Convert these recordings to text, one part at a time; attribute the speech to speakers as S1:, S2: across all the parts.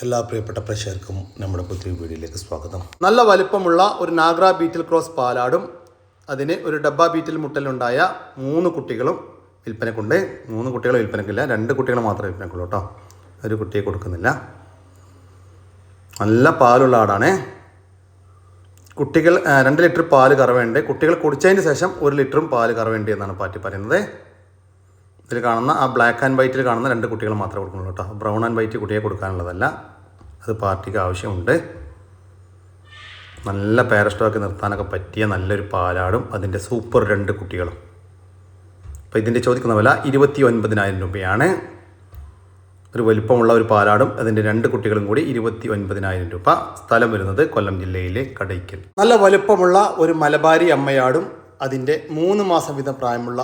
S1: എല്ലാ പ്രിയപ്പെട്ട പ്രേക്ഷകർക്കും നമ്മുടെ പുതിയ വീഡിയോയിലേക്ക് സ്വാഗതം.
S2: നല്ല വലിപ്പമുള്ള ഒരു നാഗ്ര ബീറ്റിൽ ക്രോസ് പാലാടും അതിന് ഒരു ഡബ്ബ ബീറ്റിൽ മുട്ടലുണ്ടായ 3 കുട്ടികളും വിൽപ്പനക്കുണ്ട്. 3 കുട്ടികൾ വിൽപ്പനക്കില്ല, 2 കുട്ടികൾ മാത്രമേ വിൽപ്പനക്കുള്ളൂ കേട്ടോ. ഒരു കുട്ടിയെ കൊടുക്കുന്നില്ല. നല്ല പാലുള്ള ആടാണ്. കുട്ടികൾ 2 ലിറ്റർ പാല് കറവേണ്ട. കുട്ടികൾ കുടിച്ചതിന് ശേഷം 1 ലിറ്ററും പാല് കറവേണ്ടി എന്നാണ് പാറ്റി പറയുന്നത്. ഇതിൽ കാണുന്ന ആ ബ്ലാക്ക് ആൻഡ് വൈറ്റിൽ കാണുന്ന 2 കുട്ടികൾ മാത്രമേ കൊടുക്കുന്നുള്ളൂ കേട്ടോ. ബ്രൗൺ ആൻഡ് വൈറ്റ് കുട്ടിയെ കൊടുക്കാനുള്ളതല്ല. അത് പാർട്ടിക്ക് ആവശ്യമുണ്ട്. നല്ല പാരസ്റ്റോക്ക് നിർത്താനൊക്കെ പറ്റിയ നല്ലൊരു പാലാടും അതിൻ്റെ സൂപ്പർ 2 കുട്ടികളും. അപ്പോൾ ഇതിൻ്റെ ചോദിക്കുന്ന വില 29,000 രൂപയാണ്. ഒരു വലിപ്പമുള്ള ഒരു പാലാടും അതിൻ്റെ 2 കുട്ടികളും കൂടി 29,000 രൂപ. സ്ഥലം വരുന്നത് കൊല്ലം ജില്ലയിലെ കടയ്ക്കൽ. നല്ല വലിപ്പമുള്ള ഒരു മലബാരി അമ്മയാടും അതിൻ്റെ 3 മാസം വീതം പ്രായമുള്ള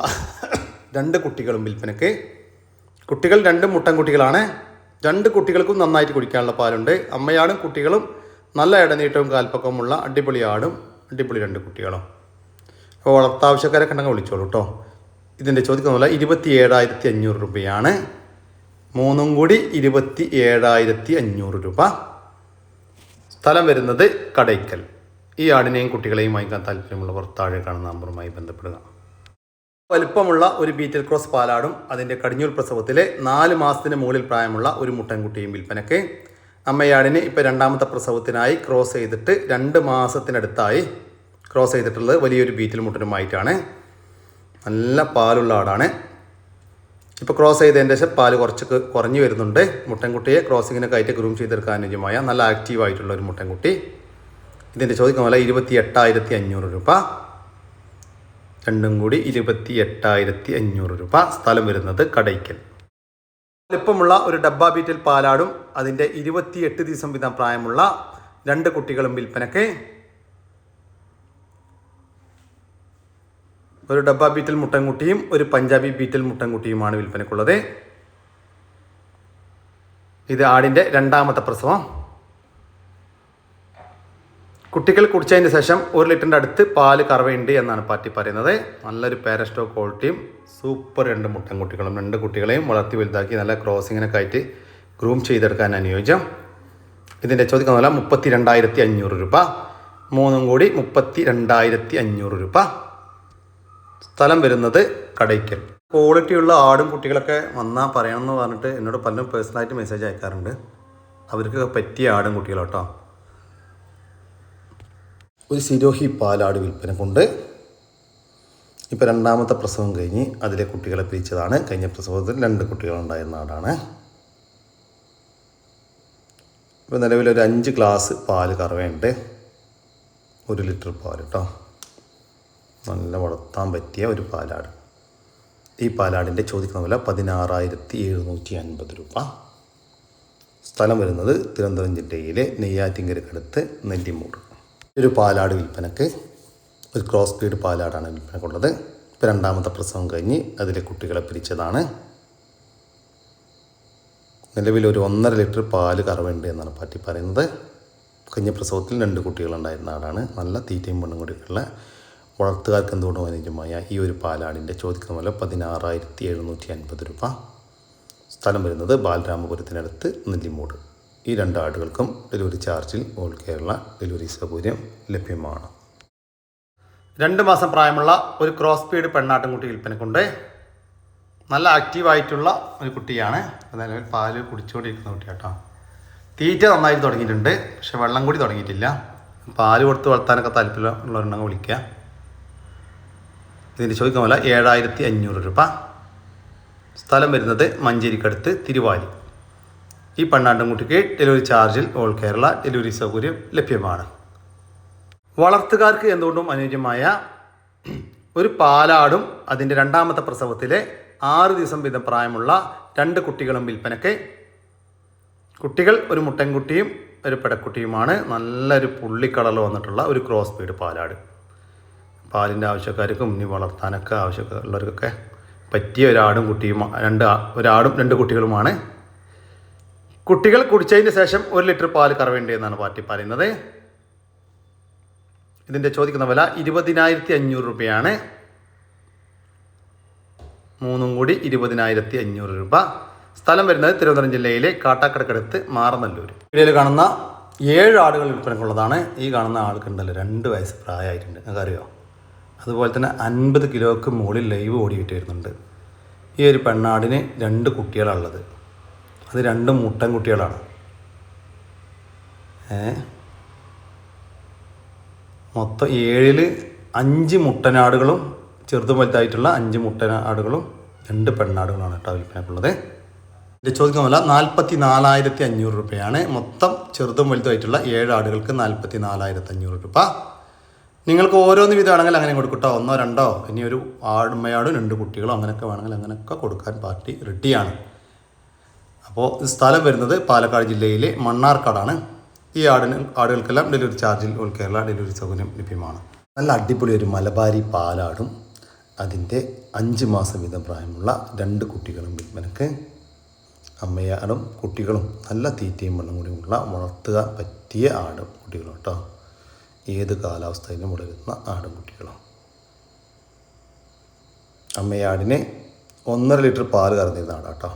S2: 2 കുട്ടികളും വിൽപ്പനക്ക്. കുട്ടികൾ 2 മുട്ടൻ കുട്ടികളാണ്. 2 കുട്ടികൾക്കും നന്നായിട്ട് കുടിക്കാനുള്ള പാലുണ്ട്. അമ്മയാടും കുട്ടികളും നല്ല ഇടനീട്ടവും കാൽപ്പക്കവുമുള്ള അടിപൊളി ആടും അടിപൊളി 2 കുട്ടികളും. അപ്പോൾ വളർത്താവശ്യക്കാരെ കണ്ടെങ്കിൽ വിളിച്ചോളൂ കേട്ടോ. ഇതിൻ്റെ ചോദിക്കുന്ന 27,500 രൂപയാണ്. 3 കൂടി 27,500 രൂപ. സ്ഥലം വരുന്നത് കടയ്ക്കൽ. ഈ ആടിനെയും കുട്ടികളെയും വാങ്ങിക്കാൻ താല്പര്യമുള്ളവർ താഴെ കാണുന്ന നമ്പറുമായി ബന്ധപ്പെടുക. വലിപ്പമുള്ള ഒരു ബീറ്റൽ ക്രോസ് പാലാടും അതിൻ്റെ കടിഞ്ഞൂൽ പ്രസവത്തിലെ 4 മാസത്തിന് മുകളിൽ പ്രായമുള്ള ഒരു മുട്ടൻകുട്ടിയും വിൽപ്പനയ്ക്ക്. അമ്മയാടിന് ഇപ്പോൾ 2ാമത്തെ പ്രസവത്തിനായി ക്രോസ് ചെയ്തിട്ട് 2 മാസത്തിനടുത്തായി ക്രോസ് ചെയ്തിട്ടുള്ളത് വലിയൊരു ബീറ്റൽ മുട്ടനുമായിട്ടാണ്. നല്ല പാലുള്ള ആടാണ്. ഇപ്പോൾ ക്രോസ് ചെയ്തതിൻ്റെ ശേഷം പാല് കുറഞ്ഞു വരുന്നുണ്ട്. മുട്ടൻകുട്ടിയെ ക്രോസിങ്ങിനൊക്കെ ആയിട്ട് ഗ്രൂം ചെയ്തെടുക്കാൻ അനുയോജ്യമായ നല്ല ആക്റ്റീവായിട്ടുള്ള ഒരു മുട്ടൻകുട്ടി. ഇതിൻ്റെ ചോദിക്കുന്ന പോലെ 28,500 രൂപ. 2 കൂടി 28,500 രൂപ. സ്ഥലം വരുന്നത് കടയ്ക്കൽ. വലിപ്പമുള്ള ഒരു ഡബ്ബ ബീറ്റിൽ പാലാടും അതിൻ്റെ 28 ദിവസം വീതം പ്രായമുള്ള 2 കുട്ടികളും വിൽപ്പനയ്ക്ക്. ഒരു ഡബ്ബ ബീറ്റിൽ മുട്ടൻകുട്ടിയും ഒരു പഞ്ചാബി ബീറ്റിൽ മുട്ടൻകുട്ടിയുമാണ് വിൽപ്പനയ്ക്കുള്ളത്. ഇത് ആടിൻ്റെ 2ാമത്തെ പ്രസവം. കുട്ടികൾ കുടിച്ചതിന് ശേഷം 1 ലിറ്ററിൻ്റെ അടുത്ത് പാല് കറവയുണ്ട് എന്നാണ് പാറ്റി പറയുന്നത്. നല്ലൊരു പാരസ്റ്റോ ക്വാളിറ്റിയും സൂപ്പർ 2 മുട്ടൻകുട്ടികളും. 2 കുട്ടികളെയും വളർത്തി വലുതാക്കി നല്ല ക്രോസിങ്ങിനൊക്കെ ആയിട്ട് ഗ്രൂം ചെയ്തെടുക്കാൻ അനുയോജ്യം. ഇതിൻ്റെ ചോദിക്കുന്ന വില 32,500 രൂപ. 3 കൂടി 32,500 രൂപ. സ്ഥലം വരുന്നത് കടയ്ക്കൽ. ക്വാളിറ്റിയുള്ള ആടും കുട്ടികളൊക്കെ വന്നാൽ പറയണമെന്ന് പറഞ്ഞിട്ട് എന്നോട് പലരും പേഴ്സണലായിട്ട് മെസ്സേജ് അയക്കാറുണ്ട്. അവർക്ക് പറ്റിയ ആടും കുട്ടികളോട്ടോ. ഒരു സിരോഹി പാലാട് വിൽപ്പനക്കുണ്ട്. ഇപ്പോൾ 2ാമത്തെ പ്രസവം കഴിഞ്ഞ് അതിലെ കുട്ടികളെ പിരിച്ചതാണ്. കഴിഞ്ഞ പ്രസവത്തിൽ 2 കുട്ടികളുണ്ടായിരുന്ന ആടാണ്. ഇപ്പോൾ നിലവിലൊരു 5 ഗ്ലാസ് പാല് കറവേണ്ട. 1 ലിറ്റർ പാൽ കേട്ടോ. നല്ല വളർത്താൻ പറ്റിയ ഒരു പാലാട്. ഈ പാലാടിൻ്റെ ചോദിക്കുന്ന വില 16,750 രൂപ. സ്ഥലം വരുന്നത് തിരുവനന്തപുരം ജില്ലയിലെ നെയ്യാറ്റിൻകരക്കടുത്ത് നെല്ലിമൂട്. ഒരു പാലാട് വിൽപ്പനക്ക്. ഒരു ക്രോസ് ബ്രീഡ് പാലാടാണ് വിൽപ്പനക്കുള്ളത്. ഇപ്പോൾ 2ാമത്തെ പ്രസവം കഴിഞ്ഞ് അതിലെ കുട്ടികളെ പിരിച്ചതാണ്. നിലവിൽ ഒരു 1.5 ലിറ്റർ പാല് കറവുണ്ട് എന്നാണ് പാറ്റി പറയുന്നത്. കഴിഞ്ഞ പ്രസവത്തിൽ 2 കുട്ടികളുണ്ടായിരുന്ന ആടാണ്. നല്ല തീറ്റയും മണ്ണും കൂടിയുള്ള വളർത്തുകാർക്ക് എന്തുകൊണ്ടും അനുയോജ്യമായ ഈ ഒരു പാലാടിൻ്റെ ചോദിക്കുന്ന വില 16,750 രൂപ. സ്ഥലം വരുന്നത് ബാലരാമപുരത്തിനടുത്ത് നെല്ലിമൂട്. ഈ 2 ആടുകൾക്കും ഡെലിവറി ചാർജിൽ ഓൾ കേരള ഡെലിവറി സൗകര്യം ലഭ്യമാണ്. 2 മാസം പ്രായമുള്ള ഒരു ക്രോസ് ബീഡ് പെണ്ണാട്ടുംകുട്ടി വിൽപ്പനക്കുണ്ട്. നല്ല ആക്റ്റീവായിട്ടുള്ള ഒരു കുട്ടിയാണ്. അതായത് പാല് കുടിച്ചുകൊണ്ടിരിക്കുന്ന കുട്ടിയാട്ടോ. തീറ്റ നന്നായിട്ട് തുടങ്ങിയിട്ടുണ്ട്, പക്ഷെ വെള്ളം കൂടി തുടങ്ങിയിട്ടില്ല. പാല് കൊടുത്ത് വളർത്താനൊക്കെ താല്പര്യമുള്ളവരുണ്ടെങ്കിൽ വിളിക്കുക. ഇതിൻ്റെ ചോദിക്കുന്ന വില 7,500 രൂപ. സ്ഥലം വരുന്നത് മഞ്ചേരിക്കടുത്ത് തിരുവാലി. ഈ പെണ്ണാട്ടുംകുട്ടിക്ക് ഡെലിവറി ചാർജിൽ ഓൾ കേരള ഡെലിവറി സൗകര്യം ലഭ്യമാണ്. വളർത്തുകാർക്ക് എന്തുകൊണ്ടും അനുയോജ്യമായ ഒരു പാലാടും അതിൻ്റെ 2ാമത്തെ പ്രസവത്തിലെ 6 ദിവസം വീതം പ്രായമുള്ള 2 കുട്ടികളും വിൽപ്പനയ്ക്ക്. കുട്ടികൾ ഒരു മുട്ടൻകുട്ടിയും ഒരു പെടക്കുട്ടിയുമാണ്. നല്ലൊരു പുള്ളിക്കളറിൽ വന്നിട്ടുള്ള ഒരു ക്രോസ് ബീഡ് പാലാട്. പാലിൻ്റെ ആവശ്യക്കാർക്കും ഇനി വളർത്താനൊക്കെ ആവശ്യമുള്ളവർക്കൊക്കെ പറ്റിയ ഒരാടും കുട്ടിയും ഒരാടും 2 കുട്ടികളുമാണ്. കുട്ടികൾ കുടിച്ചതിന് ശേഷം 1 ലിറ്റർ പാല് കറവേണ്ടി എന്നാണ് പാറ്റി പറയുന്നത്. ഇതിൻ്റെ ചോദിക്കുന്ന വില 20,500 രൂപയാണ്. 3 കൂടി 20,500 രൂപ. സ്ഥലം വരുന്നത് തിരുവനന്തപുരം ജില്ലയിലെ കാട്ടാക്കടക്കടുത്ത് മാറനല്ലൂർ. വീഡിയോയിൽ കാണുന്ന 7 ആടുകൾ വിൽപ്പനക്കുള്ളതാണ്. ഈ കാണുന്ന ആൾക്കുണ്ടല്ലോ 2 വയസ്സ് പ്രായമായിട്ടുണ്ട്, നിങ്ങൾക്കറിയോ. അതുപോലെ തന്നെ 50 കിലോക്ക് മുകളിൽ ലൈവ് ഓടിയിട്ട് വരുന്നുണ്ട്. ഈ ഒരു പെണ്ണാടിന് 2 കുട്ടികളാണുള്ളത്. അത് 2 മുട്ടൻ കുട്ടികളാണ്. മൊത്തം 7 5 മുട്ടനാടുകളും ചെറുതും വലുതായിട്ടുള്ള 5 മുട്ടനാടുകളും 2 പെണ്ണാടുകളാണ് കേട്ടോ വിൽപ്പനക്കുള്ളത്. ഇത് ചോദിക്കാൻ വില 44,500 രൂപയാണ്. മൊത്തം ചെറുതും വലുതുമായിട്ടുള്ള 7 ആടുകൾക്ക് 44,500 രൂപ. നിങ്ങൾക്ക് ഓരോന്ന് വിധമാണെങ്കിൽ അങ്ങനെ കൊടുക്കട്ടോ, 1 2 ഇനി ഒരു ആടുമ്മയാടും 2 കുട്ടികളോ അങ്ങനെയൊക്കെ വേണമെങ്കിൽ അങ്ങനെയൊക്കെ കൊടുക്കാൻ പാർട്ടി റെഡിയാണ്. അപ്പോൾ സ്ഥലം വരുന്നത് പാലക്കാട് ജില്ലയിലെ മണ്ണാർക്കാടാണ്. ഈ ആടുകൾക്കെല്ലാം ഡെലിവറി ചാർജിൽ ഓൾ കേരള ഡെലിവറി സൗകര്യം ലഭ്യമാണ്. നല്ല അടിപൊളി ഒരു മലബാരി പാലാടും അതിൻ്റെ 5 മാസം വീതം പ്രായമുള്ള 2 കുട്ടികളും വിൽപ്പനക്ക്. അമ്മയാടും കുട്ടികളും നല്ല തീറ്റയും വെള്ളം കൂടിയുമുള്ള വളർത്തുക പറ്റിയ ആടും കുട്ടികളും കേട്ടോ. ഏത് കാലാവസ്ഥയിലും വളരുന്ന ആടും കുട്ടികളും. അമ്മയാടിന് 1.5 ലിറ്റർ പാല് കറന്നിരുന്ന ആടാട്ടോ.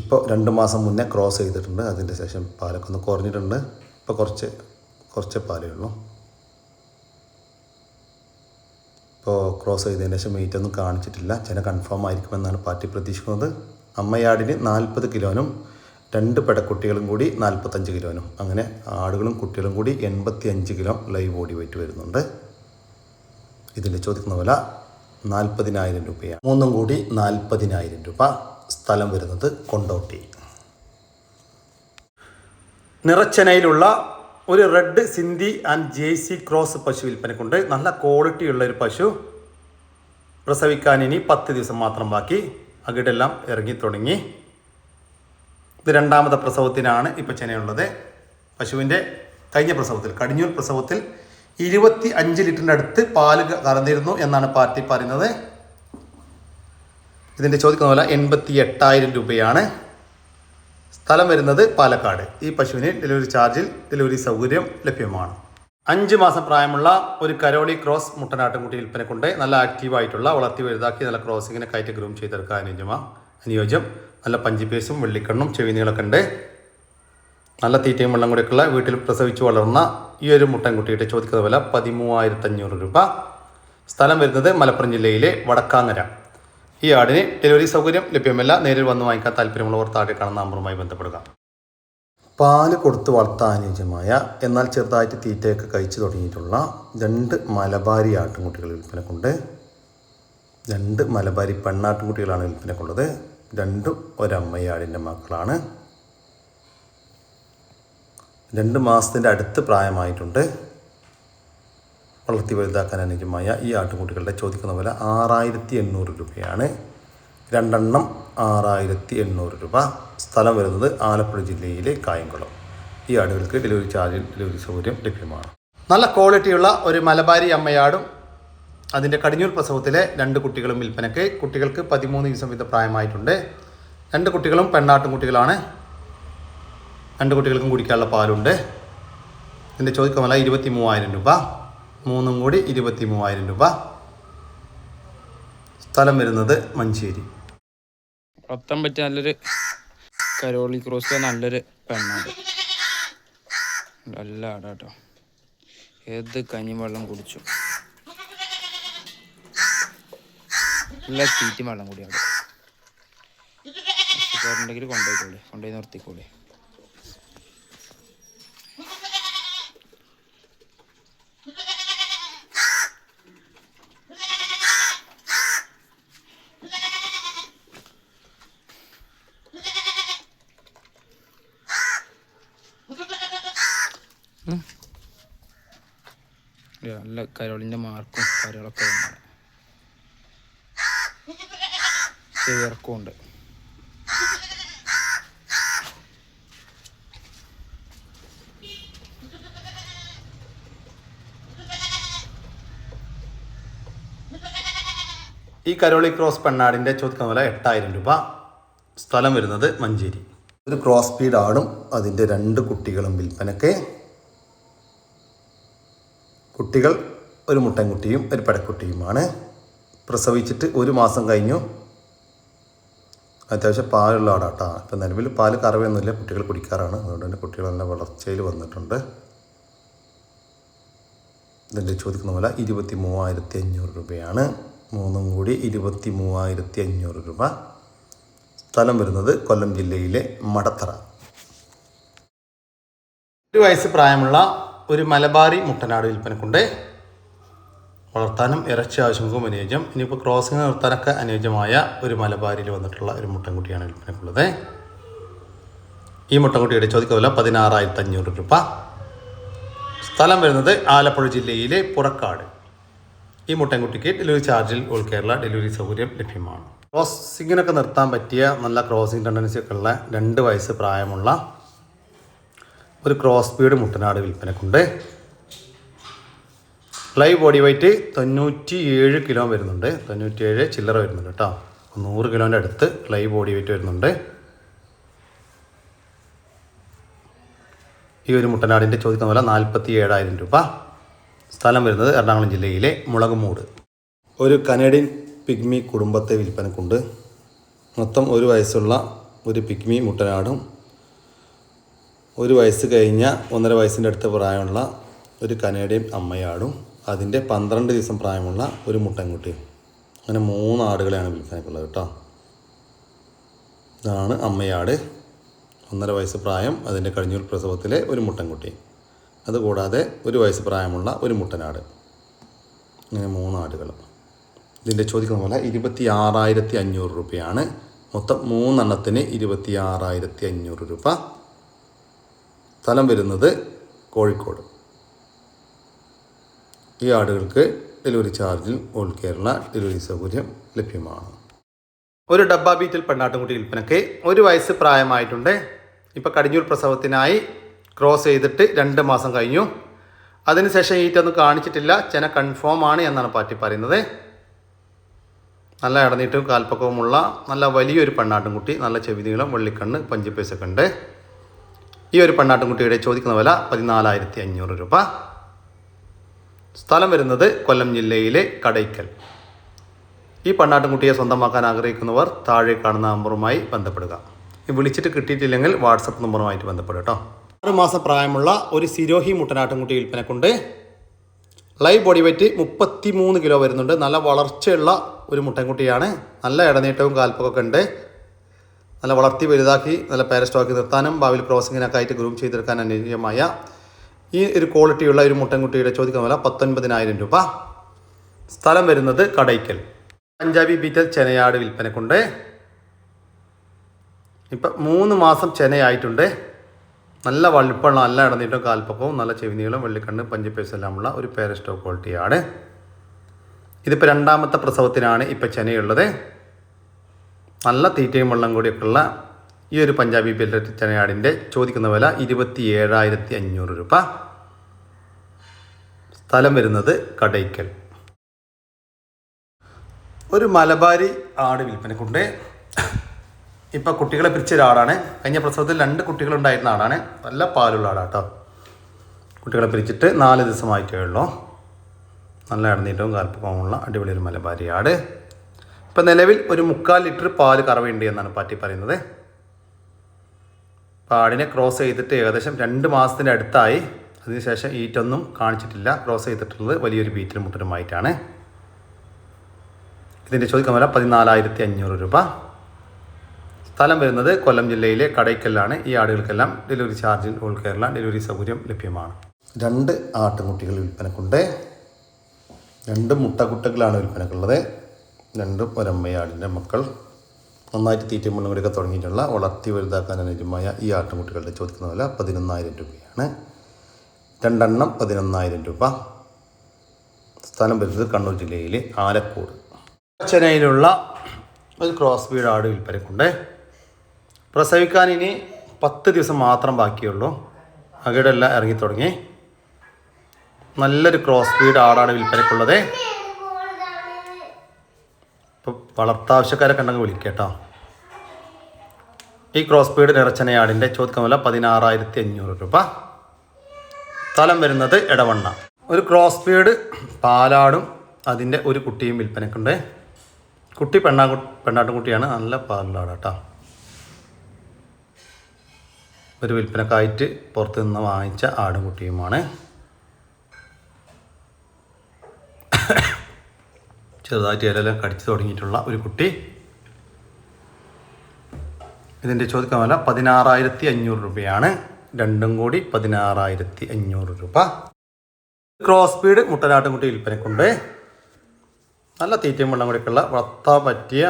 S2: ഇപ്പോൾ 2 മാസം മുന്നേ ക്രോസ് ചെയ്തിട്ടുണ്ട്. അതിൻ്റെ ശേഷം പാലൊക്കെ ഒന്ന് കുറഞ്ഞിട്ടുണ്ട്. ഇപ്പോൾ കുറച്ച് പാലേ ഉള്ളൂ. ഇപ്പോൾ ക്രോസ് ചെയ്തതിന് ശേഷം വെയിറ്റ് ഒന്നും കാണിച്ചിട്ടില്ല. ചില കൺഫേം ആയിരിക്കുമെന്നാണ് പാർട്ടി പ്രതീക്ഷിക്കുന്നത്. അമ്മയാടിന് 40 കിലോനും 2 പെടക്കുട്ടികളും കൂടി 45 കിലോനും, അങ്ങനെ ആടുകളും കുട്ടികളും കൂടി 85 കിലോ ലൈവ് ബോഡി വെയിറ്റ് വരുന്നുണ്ട്. ഇതിൻ്റെ ചോദിക്കുന്ന വില 40,000 രൂപയാണ്. 3 കൂടി 40,000 രൂപ. സ്ഥലം വരുന്നത് കൊണ്ടോട്ടി. നിറച്ചനയിലുള്ള ഒരു red Sindhi and jersey cross പശു വിൽപ്പനക്കുണ്ട്. നല്ല ക്വാളിറ്റിയുള്ള ഒരു പശു. പ്രസവിക്കാൻ ഇനി 10 ദിവസം മാത്രം ബാക്കി. അകിടെല്ലാം ഇറങ്ങി തുടങ്ങി. ഇത് 2ാമത്തെ പ്രസവത്തിനാണ് ഇപ്പോൾ ചെനയുള്ളത്. പശുവിൻ്റെ കഴിഞ്ഞ പ്രസവത്തിൽ, കടിഞ്ഞൂൽ പ്രസവത്തിൽ 25 ലിറ്ററിൻ്റെ അടുത്ത് പാല് കറന്നിരുന്നു എന്നാണ് പാർട്ടി പറയുന്നത്. ഇതിൻ്റെ ചോദിക്കുന്ന വില 88,000 രൂപയാണ്. സ്ഥലം വരുന്നത് പാലക്കാട്. ഈ പശുവിന് ഡെലിവറി ചാർജിൽ ഡെലിവറി സൗകര്യം ലഭ്യമാണ്. 5 മാസം പ്രായമുള്ള ഒരു കരോളി ക്രോസ് മുട്ടനാട്ടുംകുട്ടി വിൽപ്പനക്കുണ്ട്. നല്ല ആക്റ്റീവായിട്ടുള്ള, വളർത്തി വലുതാക്കി നല്ല ക്രോസിങ്ങിനെ കയറ്റി ഗ്രൂം ചെയ്തെടുക്കാൻ അനുയോജ്യം. നല്ല പഞ്ചിപ്പേസും വെള്ളിക്കണ്ണും ചെവിനീളൊക്കെ ഉണ്ട്. നല്ല തീറ്റയും വെള്ളം കൂടിയൊക്കെയുള്ള വീട്ടിൽ പ്രസവിച്ച് വളർന്ന ഈ ഒരു മുട്ടൻകുട്ടിയുടെ ചോദിക്കുന്ന വില 13,500 രൂപ. സ്ഥലം വരുന്നത് മലപ്പുറം ജില്ലയിലെ വടക്കാങ്ങര. ഈ ആടിന് ഡെലിവറി സൗകര്യം ലഭ്യമല്ല. നേരിൽ വന്ന് വാങ്ങിക്കാൻ താല്പര്യമുള്ളവർ താഴെ കാണുന്ന നമ്പറുമായി ബന്ധപ്പെടുക. പാല് കൊടുത്ത് വളർത്താൻ അനുയോജ്യമായ എന്നാൽ ചെറുതായിട്ട് തീറ്റയൊക്കെ കഴിച്ചു തുടങ്ങിയിട്ടുള്ള 2 മലബാരി ആട്ടുംകുട്ടികൾ വിൽപ്പനക്കുണ്ട്. 2 മലബാരി പെണ്ണാട്ടുംകുട്ടികളാണ് വിൽപ്പനക്കുള്ളത്. 2 ഒരമ്മയാടിൻ്റെ മക്കളാണ്. 2 മാസത്തിൻ്റെ അടുത്ത് പ്രായമായിട്ടുണ്ട്. വളർത്തി വലുതാക്കാൻ അനുയോജ്യമായ ഈ ആട്ടുംകുട്ടികളുടെ ചോദിക്കുന്ന വില 6,800 രൂപയാണ്. 2 എണ്ണം 6,800 രൂപ. സ്ഥലം വരുന്നത് ആലപ്പുഴ ജില്ലയിലെ കായംകുളം. ഈ ആടുകൾക്ക് ഡെലിവറി ചാർജിൽ ഡെലിവറി സൗകര്യം ലഭ്യമാണ്. നല്ല ക്വാളിറ്റിയുള്ള ഒരു മലബാരി അമ്മയാടും അതിൻ്റെ കടിഞ്ഞൂൽ പ്രസവത്തിലെ 2 കുട്ടികളും വിൽപ്പനയ്ക്ക്. കുട്ടികൾക്ക് 13 ദിവസം വീതം പ്രായമായിട്ടുണ്ട്. 2 കുട്ടികളും പെണ്ണാട്ടും കുട്ടികളാണ്. 2 കുട്ടികൾക്കും കുടിക്കാനുള്ള പാലുണ്ട്. ഇതിൻ്റെ ചോദിക്കുന്ന വില 23,000 രൂപ. 3 കൂടി 23,000 രൂപ. സ്ഥലം വരുന്നത് മഞ്ചേരി.
S3: വളർത്താൻ പറ്റിയ നല്ലൊരു കരോളി ക്രോസ്, നല്ലൊരു പെണ്ണാണ്. നല്ല ആടാട്ടോ. ഏത് കഞ്ഞി വെള്ളം കുടിച്ചു, എല്ലാ തീറ്റും വെള്ളം കൂടിയാണ്. ഉണ്ടെങ്കിൽ കൊണ്ടുപോയി നിർത്തിക്കോളി. നല്ല കരോളിൻ്റെ മാർക്കും കാര്യങ്ങളൊക്കെ ഉണ്ട്. ചേർക്കുമുണ്ട്.
S2: ഈ കരോളി ക്രോസ് പെണ്ണാടിൻ്റെ ചോദിക്കുന്ന വില 8,000 രൂപ. സ്ഥലം വരുന്നത് മഞ്ചേരി. ഒരു ക്രോസ് സ്പീഡ് ആടും അതിൻ്റെ 2 കുട്ടികളും വിൽപ്പനയ്ക്ക്. കുട്ടികൾ ഒരു മുട്ടൻകുട്ടിയും ഒരു പെടക്കുട്ടിയുമാണ്. പ്രസവിച്ചിട്ട് 1 മാസം കഴിഞ്ഞു. അത്യാവശ്യം പാലുള്ള ആടാട്ടോ. ഇപ്പം നിലവിൽ പാല് കറവയൊന്നുമില്ല, കുട്ടികൾ കുടിക്കാറാണ്. അതുകൊണ്ട് തന്നെ കുട്ടികൾ നല്ല വളർച്ചയിൽ വന്നിട്ടുണ്ട്. ഇതിൻ്റെ ചോദിക്കുന്ന വില 23,500 രൂപയാണ്. മൂന്നും കൂടി 23,500 രൂപ. സ്ഥലം വരുന്നത് കൊല്ലം ജില്ലയിലെ മടത്തറ. 1 വയസ്സ് പ്രായമുള്ള ഒരു മലബാറി മുട്ടനാട് വിൽപ്പനക്കുണ്ട്. വളർത്താനും ഇറച്ചി ആവശ്യങ്ങൾക്കും അനുയോജ്യം. ഇനിയിപ്പോൾ ക്രോസിങ് നിർത്താനൊക്കെ അനുയോജ്യമായ ഒരു മലബാരിയിൽ വന്നിട്ടുള്ള ഒരു മുട്ടൻകുട്ടിയാണ് വിൽപ്പനക്കുള്ളത്. ഈ മുട്ടൻകുട്ടിയുടെ ചോദിക്കുന്ന വില 16,500 രൂപ. സ്ഥലം വരുന്നത് ആലപ്പുഴ ജില്ലയിലെ പുറക്കാട്. ഈ മുട്ടൻകുട്ടിക്ക് ഡെലിവറി ചാർജിൽ ഓൾ കേരള ഡെലിവറി സൗകര്യം ലഭ്യമാണ്. ക്രോസിങ്ങിനൊക്കെ നിർത്താൻ പറ്റിയ നല്ല ക്രോസിങ് ടെൻഡൻസി ഒക്കെ ഉള്ള 2 വയസ്സ് പ്രായമുള്ള ഒരു ക്രോസ് ബീഡ് മുട്ടനാട് വിൽപ്പനക്കുണ്ട്. ലൈവ് ബോഡി വെയ്റ്റ് 97 കിലോ വരുന്നുണ്ട്. 97 ചില്ലറ വരുന്നുണ്ട് കേട്ടോ. 100 കിലോൻ്റെ അടുത്ത് ലൈവ് ബോഡി വെയ്റ്റ് വരുന്നുണ്ട്. ഈ ഒരു മുട്ടനാടിൻ്റെ ചോദിക്കുന്ന വില 47,000 രൂപ. സ്ഥലം വരുന്നത് എറണാകുളം ജില്ലയിലെ മുളകുമൂട്. ഒരു കനേഡിയൻ പിഗ്മി കുടുംബത്തെ വിൽപ്പനക്കുണ്ട്. മൊത്തം 1 വയസ്സുള്ള ഒരു പിഗ്മി മുട്ടനാടും 1 വയസ്സ് കഴിഞ്ഞ 1.5 വയസ്സിൻ്റെ അടുത്ത് പ്രായമുള്ള ഒരു കനേഡിയൻ അമ്മയാടും അതിൻ്റെ 12 ദിവസം പ്രായമുള്ള ഒരു മുട്ടൻകുട്ടിയും. അങ്ങനെ 3 ആടുകളെയാണ് വിൽപ്പനക്കുള്ളത് കേട്ടോ. ഇതാണ് അമ്മയാട്. 1.5 വയസ്സ് പ്രായം, അതിൻ്റെ കഴിഞ്ഞൂൽ പ്രസവത്തിലെ ഒരു മുട്ടൻകുട്ടി. അതുകൂടാതെ 1 വയസ്സ് പ്രായമുള്ള ഒരു മുട്ടനാട്. ഇങ്ങനെ 3 ആടുകൾ. ഇതിൻ്റെ ചോദിക്കുന്ന പോലെ 26,500 രൂപയാണ്. മൊത്തം 3 എണ്ണത്തിന് 26,500 രൂപ. സ്ഥലം വരുന്നത് കോഴിക്കോട്. ഈ ആടുകൾക്ക് ഡെലിവറി ചാർജിൽ ഓൾ കേരള ഡെലിവറി സൗകര്യം ലഭ്യമാണ്. ഒരു ഡബ്ബ ബീറ്റിൽ പെണ്ണാട്ടുംകുട്ടി വിൽപ്പനയ്ക്ക് 1 വയസ്സ് പ്രായമായിട്ടുണ്ട്. ഇപ്പോൾ കടിഞ്ഞൂൽ പ്രസവത്തിനായി ക്രോസ് ചെയ്തിട്ട് 2 മാസം കഴിഞ്ഞു. അതിനുശേഷം ഈറ്റൊന്നും കാണിച്ചിട്ടില്ല. ചെന കൺഫേം ആണ് എന്നാണ് പാറ്റി പറയുന്നത്. നല്ല ഇടനീട്ടവും കാൽപ്പക്കവുമുള്ള നല്ല വലിയൊരു പെണ്ണാട്ടുംകുട്ടി. നല്ല ചെവിനീളം, വെള്ളിക്കണ്ണ്, പഞ്ചിപ്പേസൊക്കെ ഉണ്ട്. ഈ ഒരു പെണ്ണാട്ടുംകുട്ടിയുടെ ചോദിക്കുന്ന വില 14,500 രൂപ. സ്ഥലം വരുന്നത് കൊല്ലം ജില്ലയിലെ കടയ്ക്കൽ. ഈ പെണ്ണാട്ടുംകുട്ടിയെ സ്വന്തമാക്കാൻ ആഗ്രഹിക്കുന്നവർ താഴെ കാണുന്ന നമ്പറുമായി ബന്ധപ്പെടുക. വിളിച്ചിട്ട് കിട്ടിയിട്ടില്ലെങ്കിൽ വാട്സപ്പ് നമ്പറുമായിട്ട് ബന്ധപ്പെടുക കേട്ടോ. 6 മാസം പ്രായമുള്ള ഒരു സിരോഹി മുട്ടനാട്ടുംകുട്ടി വിൽപ്പനക്കുണ്ട്. ലൈവ് ബോഡി വെയ്റ്റ് 33 കിലോ വരുന്നുണ്ട്. നല്ല വളർച്ചയുള്ള ഒരു മുട്ടൻകുട്ടിയാണ്. നല്ല ഇടനീട്ടവും കാൽപ്പൊക്കെ ഉണ്ട്. നല്ല വളർത്തി വലുതാക്കി നല്ല പേരസ്റ്റോക്കി നിർത്താനും ഭാവിയിൽ ക്രോസിങ്ങിനൊക്കെ ആയിട്ട് ഗ്രൂം ചെയ്തെടുക്കാൻ അനുയോജ്യമായ ഈ ഒരു ക്വാളിറ്റിയുള്ള ഒരു മുട്ടൻകുട്ടിയുടെ ചോദിക്കുന്ന വില 19,000 രൂപ. സ്ഥലം വരുന്നത് കടയ്ക്കൽ. പഞ്ചാബി ബീറ്റൽ ചെനയാട് വിൽപ്പനക്കുണ്ട്. ഇപ്പം 3 മാസം ചെനയായിട്ടുണ്ട്. നല്ല വലുപ്പമുള്ള, നല്ല ഇടനീട്ടവും കാൽപ്പക്കവും നല്ല ചെവിനീളം, വെള്ളിക്കണ്ണ്, പഞ്ചിപ്പേസ് എല്ലാമുള്ള ഒരു പേരസ്റ്റോ ക്വാളിറ്റിയാണ്. ഇതിപ്പോൾ 2ാമത്തെ പ്രസവത്തിനാണ് ഇപ്പം ചെനയുള്ളത്. നല്ല തീറ്റയും വെള്ളം കൂടിയൊക്കെയുള്ള ഈ ഒരു പഞ്ചാബി ബെല്ലറ്റ് ചെനയാടിൻ്റെ ചോദിക്കുന്ന വില 27,500 രൂപ. സ്ഥലം വരുന്നത് കടയ്ക്കൽ. ഒരു മലബാരി ആട് വിൽപ്പനക്കുണ്ട്. ഇപ്പം കുട്ടികളെ പിരിച്ചൊരാടാണ്. കഴിഞ്ഞ പ്രസവത്തിൽ 2 കുട്ടികളുണ്ടായിരുന്ന ആടാണ്. നല്ല പാലുള്ള ആടാട്ടോ. കുട്ടികളെ പിരിച്ചിട്ട് 4 ദിവസമായിട്ടേ ഉള്ളൂ. നല്ല ഇടനീട്ടവും കാൽപ്പക്കവുമുള്ള അടിപൊളി ഒരു മലബാരി ആട്. ഇപ്പം നിലവിൽ ഒരു 3/4 ലിറ്റർ പാല് കറവുണ്ട് എന്നാണ് പാറ്റി പറയുന്നത്. ആടിനെ ക്രോസ് ചെയ്തിട്ട് ഏകദേശം 2 മാസത്തിൻ്റെ അടുത്തായി. അതിനുശേഷം ഈറ്റൊന്നും കാണിച്ചിട്ടില്ല. ക്രോസ് ചെയ്തിട്ടുള്ളത് വലിയൊരു ബീറ്റിൽ മുട്ടനുമായിട്ടാണ്. ഇതിൻ്റെ ചോദിക്കുന്ന വില 14,500 രൂപ. സ്ഥലം വരുന്നത് കൊല്ലം ജില്ലയിലെ കടയ്ക്കലാണ്. ഈ ആടുകൾക്കെല്ലാം ഡെലിവറി ചാർജിൽ ഓൾ കേരള ഡെലിവറി സൗകര്യം ലഭ്യമാണ്. 2 ആട്ടുംകുട്ടികൾ വിൽപ്പനക്കുണ്ട്. 2 മുട്ടക്കുട്ടികളാണ് വിൽപ്പനക്കുള്ളത്. 2 ഒരമ്മയാടിൻ്റെ മക്കൾ. നന്നായിട്ട് തീറ്റയും മണ്ണും കൂടിയൊക്കെ തുടങ്ങിയിട്ടുള്ള വളർത്തി വലുതാക്കാൻ അനുയോജ്യമായ ഈ ആട്ടുംകുട്ടികളുടെ ചോദിക്കുന്ന വില 11,000 രൂപയാണ്. 2 എണ്ണം 11,000 രൂപ. സ്ഥലം വരുന്നത് കണ്ണൂർ ജില്ലയിലെ ആലക്കോട്. ചെന്നൈയിലുള്ള ഒരു ക്രോസ് ബീഡ് ആട് വിൽപ്പനക്കുണ്ട്. പ്രസവിക്കാൻ ഇനി 10 ദിവസം മാത്രം ബാക്കിയുള്ളൂ. അകിടെല്ലാം ഇറങ്ങി തുടങ്ങി. നല്ലൊരു ക്രോസ് ബീഡ് ആടാണ് വിൽപ്പനക്കുള്ളത്. ഇപ്പോൾ വളർത്താവശ്യക്കാരൊക്കെ ഉണ്ടെങ്കിൽ വിളിക്കേട്ടോ. ഈ ക്രോസ് ബീഡ് നിറച്ചനയാടിൻ്റെ ചോദിക്കുന്ന വില 16,500 രൂപ. സ്ഥലം വരുന്നത് എടവണ്ണ. ഒരു ക്രോസ് ബീഡ് പാലാടും അതിൻ്റെ ഒരു കുട്ടിയും വിൽപ്പനക്കുണ്ട്. കുട്ടി പെണ്ണാട്ടുംകുട്ടിയാണ്. നല്ല പാലാണ് കേട്ടോ. ഒരു വിൽപ്പനക്കായിട്ട് പുറത്ത് നിന്ന് വാങ്ങിച്ച ആടും കുട്ടിയുമാണ്. ചെറുതായിട്ട് ഇലയെല്ലാം കടിച്ചു തുടങ്ങിയിട്ടുള്ള ഒരു കുട്ടി. ഇതിൻ്റെ ചോദിക്കാൻ വില 16,500 രൂപയാണ്. രണ്ടും കൂടി 16,500 രൂപ. ക്രോസ് ബീഡ് മുട്ടനാട്ടുംകുട്ടി വിൽപ്പനക്കുണ്ട്. നല്ല തീറ്റയും വെള്ളം കൂടിയൊക്കെയുള്ള വളർത്താൻ പറ്റിയ,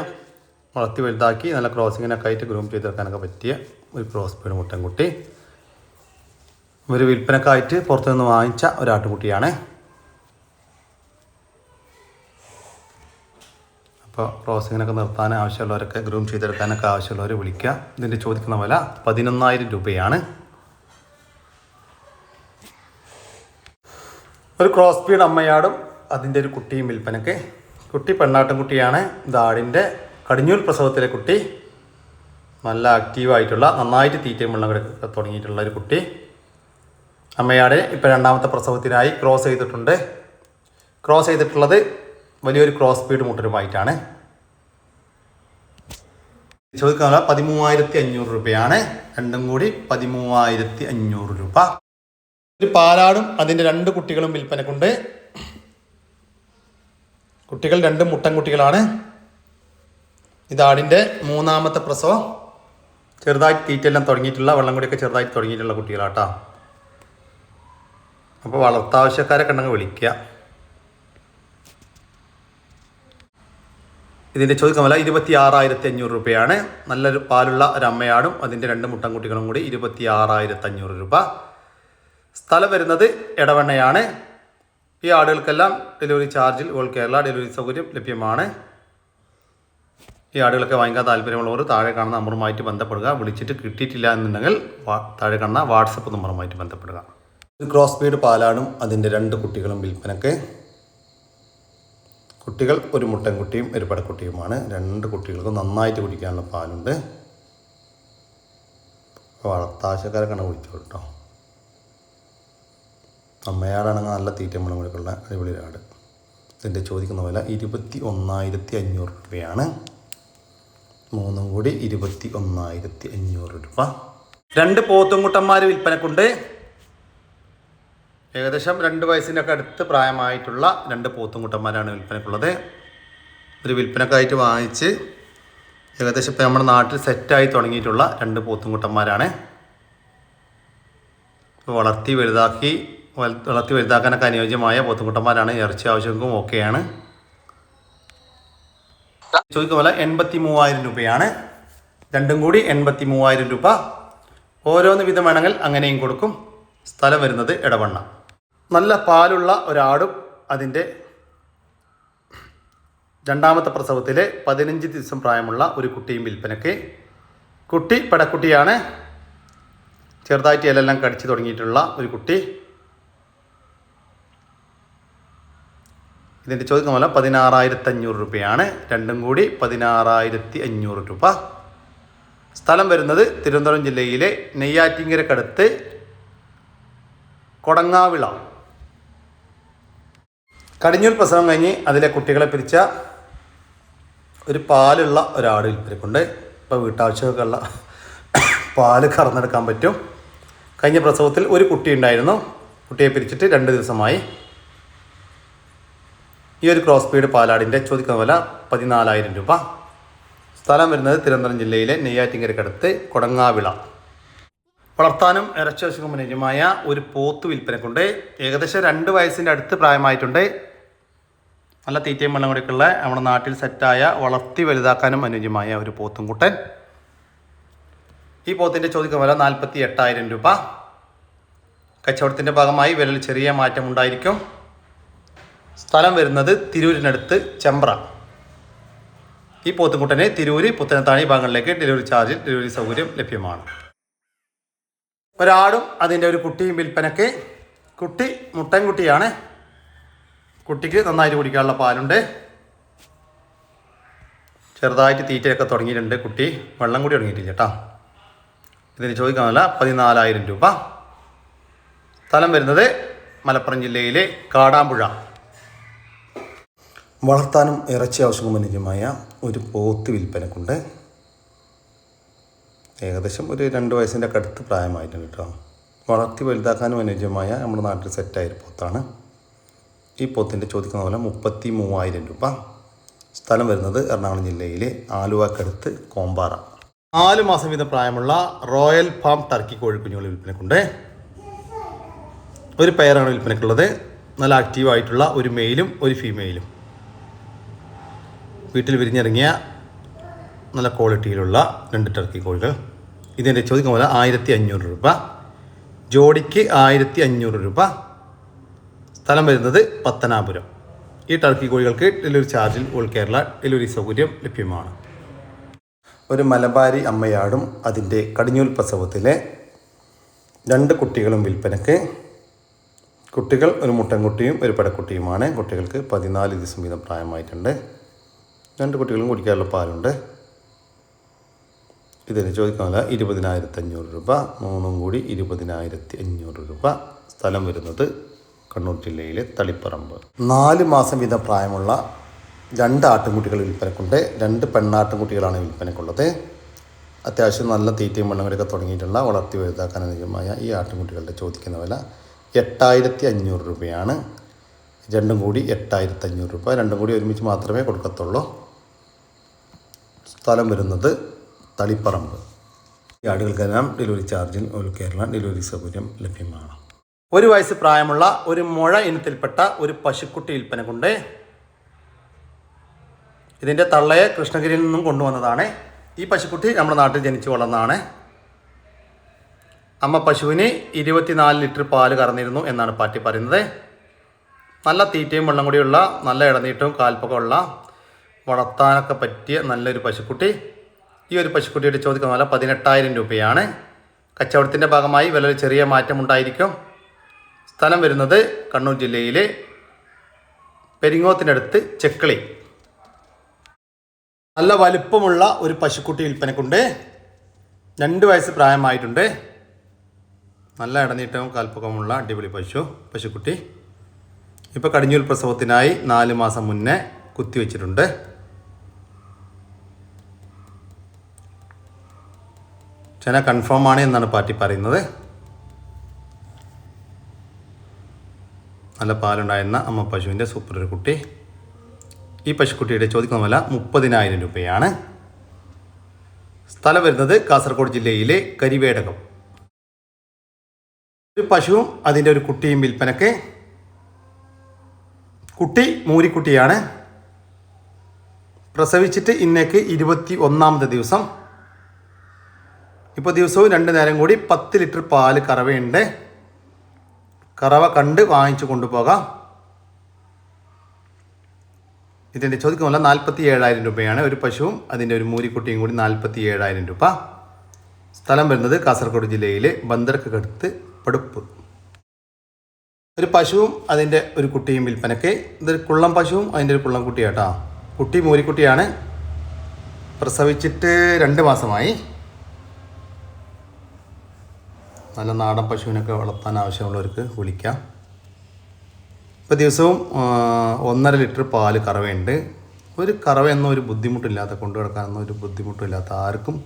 S2: വളർത്തി വലുതാക്കി നല്ല ക്രോസിങ്ങിനൊക്കെ ആയിട്ട് ഗ്രൂം ചെയ്തെടുക്കാനൊക്കെ പറ്റിയ ഒരു ക്രോസ് ബീഡ് മുട്ടൻകുട്ടി. ഒരു വിൽപ്പനക്കായിട്ട് പുറത്തു നിന്ന് വാങ്ങിച്ച ഒരാട്ടുകുട്ടിയാണ്. അപ്പോൾ ക്രോസിങ്ങിനൊക്കെ നിർത്താൻ ആവശ്യമുള്ളവരൊക്കെ ഗ്രൂം ചെയ്തെടുക്കാനൊക്കെ ആവശ്യമുള്ളവർ വിളിക്കുക. ഇതിൻ്റെ ചോദിക്കുന്ന വില 11,000 രൂപയാണ്. ഒരു ക്രോസ് ബീഡ് അമ്മയാടും അതിൻ്റെ ഒരു കുട്ടിയും വിൽപ്പനക്ക്. കുട്ടി പെണ്ണാട്ടുംകുട്ടിയാണ്. ഇത് ആടിൻ്റെ കടിഞ്ഞൂൽ പ്രസവത്തിലെ കുട്ടി. നല്ല ആക്റ്റീവായിട്ടുള്ള, നന്നായിട്ട് തീറ്റയും വെള്ളം കിടക്കുക തുടങ്ങിയിട്ടുള്ള ഒരു കുട്ടി. അമ്മയാടെ ഇപ്പോൾ രണ്ടാമത്തെ പ്രസവത്തിനായി ക്രോസ് ചെയ്തിട്ടുണ്ട്. ക്രോസ് ചെയ്തിട്ടുള്ളത് വലിയൊരു ക്രോസ് ബീഡ് മുട്ടനുമായിട്ടാണ്. ചോദിക്കാനുള്ള 13,500 രൂപയാണ്. രണ്ടും കൂടി 13,500 രൂപ. ഒരു പാലാടും അതിൻ്റെ 2 കുട്ടികളും വിൽപ്പനക്കുണ്ട്. കുട്ടികൾ 2 മുട്ടൻകുട്ടികളാണ്. ഇതാടിൻ്റെ 3ാമത്തെ പ്രസവം. ചെറുതായിട്ട് തീറ്റെല്ലാം തുടങ്ങിയിട്ടുള്ള, വെള്ളം കൂടിയൊക്കെ ചെറുതായിട്ട് തുടങ്ങിയിട്ടുള്ള കുട്ടികളാട്ടോ. അപ്പോൾ വളർത്താവശ്യക്കാരൊക്കെ ഉണ്ടെങ്കിൽ വിളിക്കുക. ഇതിൻ്റെ ചോദിക്കാൻ വില 26,500 രൂപയാണ്. നല്ലൊരു പാലുള്ള ഒരു അമ്മയാടും അതിൻ്റെ 2 മുട്ടൻകുട്ടികളും കൂടി 26,500 രൂപ. സ്ഥലം വരുന്നത് എടവണ്ണയാണ്. ഈ ആടുകൾക്കെല്ലാം ഡെലിവറി ചാർജിൽ ഓൾ കേരള ഡെലിവറി സൗകര്യം ലഭ്യമാണ്. ഈ ആടുകളൊക്കെ വാങ്ങിക്കാൻ താല്പര്യമുള്ളവർ താഴെ കാണുന്ന നമ്പറുമായിട്ട് ബന്ധപ്പെടുക. വിളിച്ചിട്ട് കിട്ടിയിട്ടില്ല എന്നുണ്ടെങ്കിൽ താഴെ കാണുന്ന വാട്സപ്പ് നമ്പറുമായിട്ട് ബന്ധപ്പെടുക. ഒരു ക്രോസ് ബീഡ് പാലാടും അതിൻ്റെ 2 കുട്ടികളും വിൽപ്പനക്ക്. കുട്ടികൾ ഒരു മുട്ടൻകുട്ടിയും ഒരു പടക്കുട്ടിയുമാണ്. 2 കുട്ടികൾക്കും നന്നായിട്ട് കുടിക്കാനുള്ള പാലുണ്ട്. വളർത്താശക്കാരൊക്കെ വിളിച്ചു കേട്ടോ. അമ്മയാടാണെങ്കിൽ നല്ല തീറ്റ മുളം കൂടെയുള്ള അടിപൊളി ആട്. ഇതിൻ്റെ ചോദിക്കുന്ന വില 21,500 രൂപയാണ്. 3ഉം കൂടി 21,500 രൂപ. 2 പോത്തുംകുട്ടന്മാർ വിൽപ്പനക്കുണ്ട്. ഏകദേശം 2 വയസ്സിനൊക്കെ അടുത്ത് പ്രായമായിട്ടുള്ള 2 പോത്തുംകുട്ടന്മാരാണ് വിൽപ്പനക്കുള്ളത്. ഒരു വിൽപ്പനക്കായിട്ട് വാങ്ങിച്ച് ഏകദേശം ഇപ്പോൾ നമ്മുടെ നാട്ടിൽ സെറ്റായി തുടങ്ങിയിട്ടുള്ള 2 പോത്തുംകുട്ടന്മാരാണ്. വളർത്തി വലുതാക്കാനൊക്കെ അനുയോജ്യമായ പോത്തുംകുട്ടന്മാരാണ്. ഇറച്ചി ആവശ്യങ്ങൾക്കും ഓക്കെയാണ്. ചോദിക്കുന്ന പോലെ 83,000 രൂപയാണ്. രണ്ടും കൂടി 83,000 രൂപ. ഓരോന്ന് വിധം വേണമെങ്കിൽ അങ്ങനെയും കൊടുക്കും. സ്ഥലം വരുന്നത് എടവണ്ണ. നല്ല പാലുള്ള ഒരാടും അതിൻ്റെ 2ാമത്തെ പ്രസവത്തിലെ 15 ദിവസം പ്രായമുള്ള ഒരു കുട്ടിയും വിൽപ്പനയ്ക്ക്. കുട്ടി പടക്കുട്ടിയാണ്. ചെറുതായിട്ട് ഇലെല്ലാം കടിച്ചു തുടങ്ങിയിട്ടുള്ള ഒരു കുട്ടി. ഇതിൻ്റെ ചോദിക്കുന്ന പോലെ 16,500 രൂപയാണ്. രണ്ടും കൂടി 16,500 രൂപ. സ്ഥലം വരുന്നത് തിരുവനന്തപുരം ജില്ലയിലെ നെയ്യാറ്റിങ്കരക്കടുത്ത് കൊടങ്ങാവിള. കടിഞ്ഞൂൽ പ്രസവം കഴിഞ്ഞ് അതിലെ കുട്ടികളെ പിരിച്ച ഒരു പാലുള്ള ഒരാട് വിൽപ്പനക്കുണ്ട്. ഇപ്പോൾ വീട്ടാവശ്യമൊക്കെയുള്ള പാല് കറന്നെടുക്കാൻ പറ്റും. കഴിഞ്ഞ പ്രസവത്തിൽ ഒരു കുട്ടി ഉണ്ടായിരുന്നു. കുട്ടിയെ പിരിച്ചിട്ട് 2 ദിവസമായി. ഈ ഒരു ക്രോസ് ബീഡ് പാലാടിൻ്റെ ചോദിക്കുന്ന വില 14,000 രൂപ. സ്ഥലം വരുന്നത് തിരുവനന്തപുരം ജില്ലയിലെ നെയ്യാറ്റിങ്കരക്കടുത്ത് കൊടങ്ങാവിള. വളർത്താനും ഇറച്ചിവശക്കും അനുയോജ്യമായ ഒരു പോത്ത് വിൽപ്പനക്കുണ്ട്. ഏകദേശം 2 വയസ്സിൻ്റെ അടുത്ത് പ്രായമായിട്ടുണ്ട്. നല്ല തീറ്റയും വെള്ളം കൂടിയൊക്കെയുള്ള നമ്മുടെ നാട്ടിൽ സെറ്റായ, വളർത്തി വലുതാക്കാനും അനുയോജ്യമായ ഒരു പോത്തും കുട്ടൻ. ഈ പോത്തിൻ്റെ ചോദിക്കുന്ന വില 48,000 രൂപ. കച്ചവടത്തിൻ്റെ ഭാഗമായി വിലയിൽ ചെറിയ മാറ്റമുണ്ടായിരിക്കും. സ്ഥലം വരുന്നത് തിരൂരിനടുത്ത് ചെമ്പ്ര. ഈ പോത്തുംകുട്ടന് തിരൂര്, പുത്തനത്താണി ഭാഗങ്ങളിലേക്ക് ഡെലിവറി ചാർജിൽ ഡെലിവറി സൗകര്യം ലഭ്യമാണ്. ഒരാടും അതിൻ്റെ ഒരു കുട്ടിയും വിൽപ്പനക്ക്. കുട്ടി മുട്ടൻകുട്ടിയാണ്. കുട്ടിക്ക് നന്നായിട്ട് കുടിക്കാനുള്ള പാലുണ്ട്. ചെറുതായിട്ട് തീറ്റയൊക്കെ തുടങ്ങിയിട്ടുണ്ട്. കുട്ടി വെള്ളം കൂടി തുടങ്ങിയിട്ടില്ല കേട്ടോ. ഇതിന് ചോദിക്കാനല്ല 14,000 രൂപ. സ്ഥലം വരുന്നത് മലപ്പുറം ജില്ലയിലെ കാടാമ്പുഴ. വളർത്താനും ഇറച്ചി ആവശ്യവും അനുയോജ്യമായ ഒരു പോത്ത് വിൽപ്പനക്കുണ്ട്. ഏകദേശം ഒരു 2 വയസ്സിൻ്റെ ഒക്കെ അടുത്ത് പ്രായമായിട്ടുണ്ട് കേട്ടോ. വളർത്തി വലുതാക്കാനും അനുയോജ്യമായ നമ്മുടെ നാട്ടിൽ സെറ്റായൊരു പോത്താണ്. ഈ പോത്തിൻ്റെ ചോദിക്കുന്ന പോലെ 33,000 രൂപ. സ്ഥലം വരുന്നത് എറണാകുളം ജില്ലയിലെ ആലുവക്കടുത്ത് കോമ്പാറ. 4 മാസം വീതം പ്രായമുള്ള റോയൽ ഫാം ടർക്കി കോഴിക്കുഞ്ഞുങ്ങൾ വിൽപ്പനക്കുണ്ട്. ഒരു പെയറാണ് വിൽപ്പനക്കുള്ളത്. നല്ല ആക്റ്റീവായിട്ടുള്ള ഒരു മെയിലും ഒരു ഫീമെയിലും. വീട്ടിൽ വിരിഞ്ഞിറങ്ങിയ നല്ല ക്വാളിറ്റിയിലുള്ള 2 ടർക്കി കോഴികൾ. ഇതിൻ്റെ ചോദിക്കുന്ന പോലെ 1,500 രൂപ. ജോഡിക്ക് 1,500 രൂപ. സ്ഥലം വരുന്നത് പത്തനാപുരം. ഈ ടർക്കി കോഴികൾക്ക് ഡെലിവറി ചാർജിൽ ഓൾ കേരള ഡെലിവറി സൗകര്യം ലഭ്യമാണ്. ഒരു മലബാരി അമ്മയാടും അതിൻ്റെ കടിഞ്ഞൂൽ പ്രസവത്തിലെ 2 കുട്ടികളും വിൽപ്പനയ്ക്ക്. കുട്ടികൾ ഒരു മുട്ടൻകുട്ടിയും ഒരു പെടക്കുട്ടിയുമാണ്. കുട്ടികൾക്ക് 14 ദിവസം വീതം പ്രായമായിട്ടുണ്ട്. 2 കുട്ടികളും കുടിക്കാനുള്ള പാലുണ്ട്. ഇതിന് ചോദിക്കാനുള്ള 20,500 രൂപ. 3 കൂടി 20,500 രൂപ. സ്ഥലം വരുന്നത് കണ്ണൂർ ജില്ലയിലെ തളിപ്പറമ്പ്. 4 മാസം വീതം പ്രായമുള്ള 2 ആട്ടിൻകുട്ടികൾ വിൽപ്പനക്കുണ്ട്. 2 പെണ്ണാട്ടിൻകുട്ടികളാണ് വിൽപ്പനക്കുള്ളത്. അത്യാവശ്യം നല്ല തീറ്റയും വെള്ളങ്ങളൊക്കെ തുടങ്ങിയിട്ടുള്ള വളർത്തി വലുതാക്കാൻ അനുയോജ്യമായ ഈ ആട്ടിൻകുട്ടികളുടെ ചോദിക്കുന്ന വില 8,500 രൂപയാണ്. 2 കൂടി 8,500 രൂപ. 2 കൂടി ഒരുമിച്ച് മാത്രമേ കൊടുക്കത്തുള്ളൂ. സ്ഥലം വരുന്നത് തളിപ്പറമ്പ്. ഈ ആടുകൾക്കെല്ലാം ഡെലിവറി ചാർജിൽ ഓൾ കേരള ഡെലിവറി സൗകര്യം ലഭ്യമാണ്. 1 വയസ്സ് പ്രായമുള്ള ഒരു മുഴ ഇനത്തിൽപ്പെട്ട ഒരു പശുക്കുട്ടി വിൽപ്പനക്കുണ്ട്. ഇതിൻ്റെ തള്ളയെ കൃഷ്ണഗിരിയിൽ നിന്നും കൊണ്ടുവന്നതാണ്. ഈ പശുക്കുട്ടി നമ്മുടെ നാട്ടിൽ ജനിച്ചു വളർന്നതാണ്. അമ്മ പശുവിന് 24 ലിറ്റർ പാല് കറന്നിരുന്നു എന്നാണ് പാറ്റി പറയുന്നത്. നല്ല തീറ്റയും വെള്ളം കൂടിയുള്ള നല്ല ഇടനീട്ടവും കാൽപ്പൊക്കമുള്ള വളർത്താനൊക്കെ പറ്റിയ നല്ലൊരു പശുക്കുട്ടി. ഈ ഒരു പശുക്കുട്ടിയുടെ ചോദിക്കുന്ന വില 18,000 രൂപയാണ്. കച്ചവടത്തിൻ്റെ ഭാഗമായി വിലയിൽ ചെറിയ മാറ്റമുണ്ടായിരിക്കും. സ്ഥലം വരുന്നത് കണ്ണൂർ ജില്ലയിലെ പെരിങ്ങോത്തിനടുത്ത് ചെക്കളി. നല്ല വലിപ്പമുള്ള ഒരു പശുക്കുട്ടി വിൽപ്പനക്കുണ്ട്. 2 വയസ്സ് പ്രായമായിട്ടുണ്ട്. നല്ല ഇടനീട്ടവും കാൽപ്പൊക്കമുള്ള അടിപൊളി പശുക്കുട്ടി. ഇപ്പോൾ കടിഞ്ഞൂൽ പ്രസവത്തിനായി 4 മാസം മുന്നേ കുത്തിവെച്ചിട്ടുണ്ട്. ചെന കൺഫേം ആണ് എന്നാണ് പാറ്റി പറയുന്നത്. നല്ല പാലുണ്ടായിരുന്ന അമ്മ പശുവിൻ്റെ സൂപ്പർ ഒരു കുട്ടി. ഈ പശുക്കുട്ടിയുടെ ചോദിക്കുന്ന വില 30,000 രൂപയാണ്. സ്ഥലം വരുന്നത് കാസർഗോഡ് ജില്ലയിലെ കരിവേടകം. ഒരു പശുവും അതിൻ്റെ ഒരു കുട്ടിയും വിൽപ്പനയ്ക്ക്. കുട്ടി മൂരിക്കുട്ടിയാണ്. പ്രസവിച്ചിട്ട് ഇന്നേക്ക് 21ാമത്തെ ദിവസം. ഇപ്പോൾ ദിവസവും 2 നേരം കൂടി 10 ലിറ്റർ പാല് കറവയുണ്ട്. കറവ കണ്ട് വാങ്ങിച്ചു കൊണ്ടുപോകാം. ഇതിൻ്റെ ചോദിക്കുമല്ല 47,000 രൂപയാണ്. ഒരു പശുവും അതിൻ്റെ ഒരു മൂരിക്കുട്ടിയും കൂടി 47,000 രൂപ. സ്ഥലം വരുന്നത് കാസർഗോഡ് ജില്ലയിലെ ബന്ദർക്കടുത്ത് പടുപ്പ്. ഒരു പശുവും അതിൻ്റെ ഒരു കുട്ടിയും വിൽപ്പനയ്ക്ക്. ഇതൊരു കുള്ളം പശുവും അതിൻ്റെ ഒരു കുള്ളം കുട്ടിയാട്ടോ. കുട്ടി മൂരിക്കുട്ടിയാണ്. പ്രസവിച്ചിട്ട് 2 മാസമായി. നല്ല നാടൻ പശുവിനൊക്കെ വളർത്താൻ ആവശ്യമുള്ളവർക്ക് വിളിക്കാം. ഇപ്പോൾ ദിവസവും 1.5 ലിറ്റർ പാല് കറവയുണ്ട്. ഒരു കറവ എന്നോ ഒരു ബുദ്ധിമുട്ടില്ലാത്ത കൊണ്ടു കിടക്കാനൊന്നും ഒരു ബുദ്ധിമുട്ടില്ലാത്ത ആർക്കും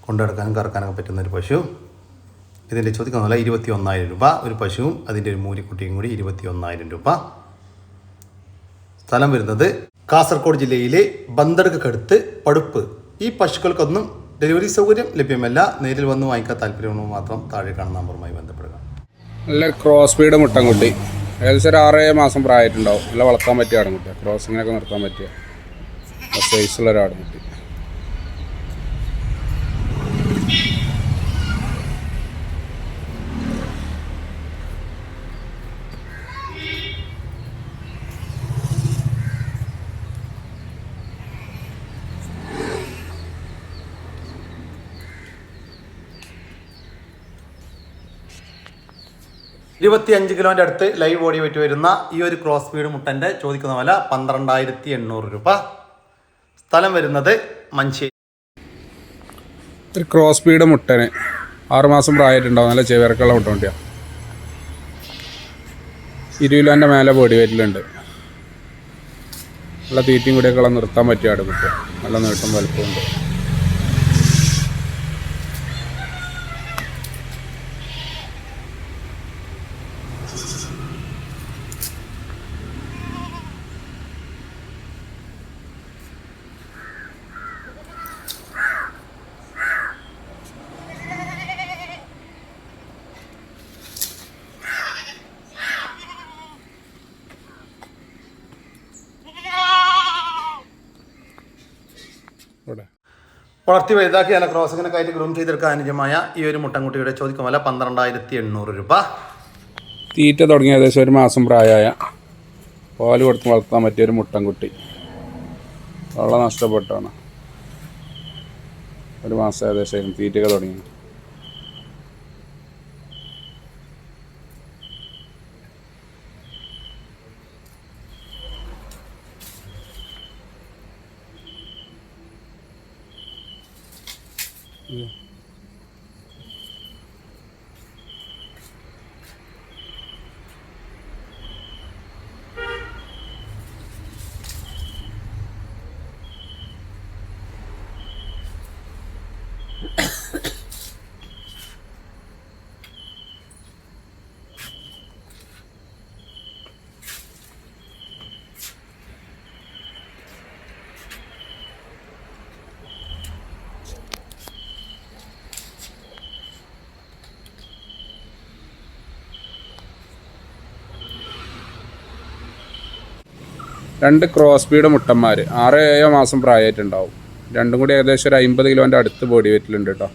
S2: കൊണ്ടു കിടക്കാനും കറക്കാനൊക്കെ പറ്റുന്ന ഒരു പശു. ഇതിൻ്റെ ചോദിക്കുന്ന വില 21,000 രൂപ. ഒരു പശുവും അതിൻ്റെ ഒരു മൂരിക്കുട്ടിയും കൂടി 21,000 രൂപ. സ്ഥലം വരുന്നത് കാസർഗോഡ് ജില്ലയിലെ ബന്ദർക്കടുത്ത് പടുപ്പ്. ഈ പശുക്കൾക്കൊന്നും ഡെലിവറി സൗകര്യം ലഭ്യമല്ല. നേരിൽ വന്ന് വാങ്ങിക്കാൻ താല്പര്യമുള്ളവർ മാത്രം താഴെ കാണുന്ന നമ്പറുമായി ബന്ധപ്പെടുക.
S4: നല്ല ക്രോസ് ബീഡ് മുട്ടൻകുട്ടി. ഏകദേശം ഒരു 6 മാസം പ്രായമായിട്ടുണ്ടാവും. നല്ല വളർത്താൻ പറ്റിയ ആടുംകുട്ടിയാണ്. ക്രോസിങ്ങിനൊക്കെ നിർത്താൻ പറ്റിയ സൈസുള്ള ഒരു ആടുംകുട്ടി.
S2: $25 കിലോൻ്റെ അടുത്ത് ലൈവ് ബോഡി വെയിറ്റ് വരുന്ന ഈ ഒരു ക്രോസ് ബീഡ് മുട്ടൻ്റെ ചോദിക്കുന്ന വില 12,800 രൂപ. സ്ഥലം വരുന്നത് മഞ്ചേരി.
S4: ഒരു ക്രോസ് ബീഡ് മുട്ടന് 6 മാസം പ്രായമായിട്ടുണ്ടാവും. നല്ല ചെവിറക്കുള്ള മുട്ട കുട്ടിയാണ്. 20 കിലോൻ്റെ മേലെ ബോഡി വെയിറ്റിലുണ്ട്. നല്ല തീറ്റയും കൂടിയൊക്കെ നിർത്താൻ പറ്റിയ ആടുകുട്ടിയാണ്. നല്ല നീട്ടും വലുപ്പമുണ്ട്. ഇവിടെ
S2: വളർത്തി വലുതാക്കി നല്ല ക്രോസിങ്ങിനൊക്കെ ആയിട്ട് ഗ്രൂം ചെയ്തെടുക്കാൻ അനുജമായ ഈ ഒരു മുട്ടൻകുട്ടിയുടെ ചോദിക്കും വില 12,800 രൂപ.
S4: തീറ്റ തുടങ്ങി ഏകദേശം 1 മാസം പ്രായമായ പാല് കൊടുത്ത് വളർത്താൻ പറ്റിയൊരു മുട്ടൻകുട്ടി. വെള്ളം നഷ്ടപ്പെട്ടാണ്. 1 മാസം ഏകദേശം തീറ്റയൊക്കെ തുടങ്ങി. രണ്ട് ക്രോസ് ബീഡ് മുട്ടന്മാർ 6-7 മാസം പ്രായമായിട്ടുണ്ടാവും. രണ്ടും കൂടി ഏകദേശം ഒരു 50 കിലോൻ്റെ അടുത്ത് ബോഡി വെയിറ്റിലുണ്ട് കേട്ടോ.